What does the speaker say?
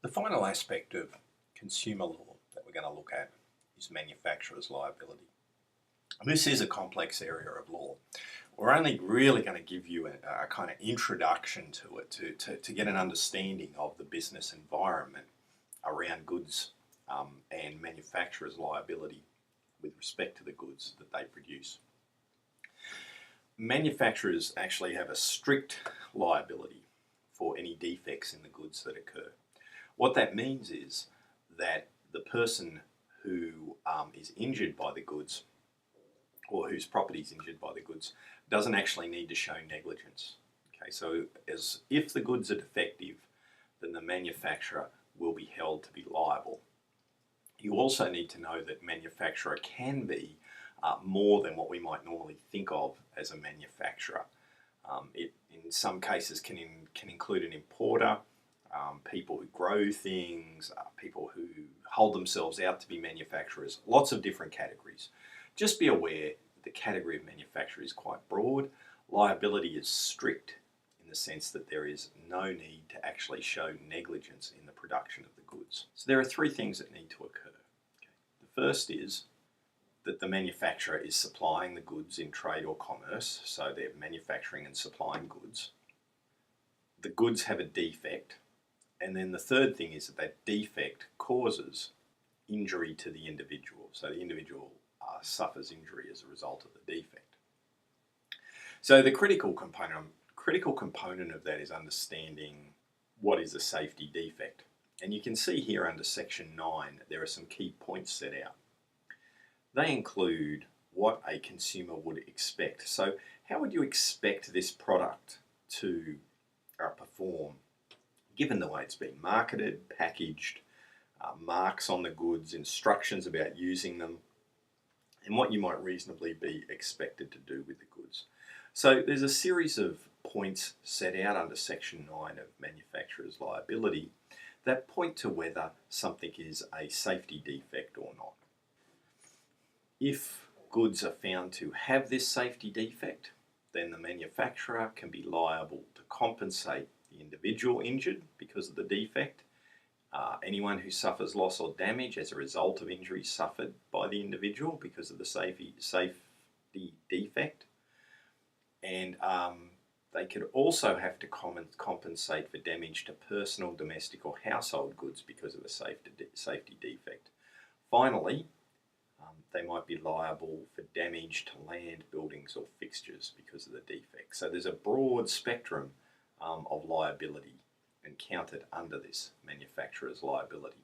The final aspect of consumer law that we're going to look at is manufacturer's liability. And this is a complex area of law. We're only really going to give you a kind of introduction to it to get an understanding of the business environment around goods and manufacturer's liability with respect to the goods that they produce. Manufacturers actually have a strict liability for any defects in the goods that occur. What that means is that the person who is injured by the goods or whose property is injured by the goods doesn't actually need to show negligence. Okay, so if the goods are defective, then the manufacturer will be held to be liable. You also need to know that manufacturer can be more than what we might normally think of as a manufacturer. It in some cases can include an importer, people who grow things, people who hold themselves out to be manufacturers, lots of different categories. Just be aware the category of manufacturer is quite broad. Liability is strict in the sense that there is no need to actually show negligence in the production of the goods. So there are three things that need to occur. Okay. The first is that the manufacturer is supplying the goods in trade or commerce, so they're manufacturing and supplying goods. The goods have a defect, and then the third thing is that that defect causes injury to the individual. So the individual suffers injury as a result of the defect. So the critical component of that is understanding what is a safety defect. And you can see here under section 9, there are some key points set out. They include what a consumer would expect. So how would you expect this product to perform given the way it's been marketed, packaged, marks on the goods, instructions about using them, and what you might reasonably be expected to do with the goods. So there's a series of points set out under section 9 of manufacturer's liability that point to whether something is a safety defect or not. If goods are found to have this safety defect, then the manufacturer can be liable to compensate the individual injured because of the defect, anyone who suffers loss or damage as a result of injuries suffered by the individual because of the safety defect, and they could also have to compensate for damage to personal, domestic or household goods because of a safety defect. Finally, they might be liable for damage to land, buildings or fixtures because of the defect. So there's a broad spectrum of liability encountered under this manufacturer's liability.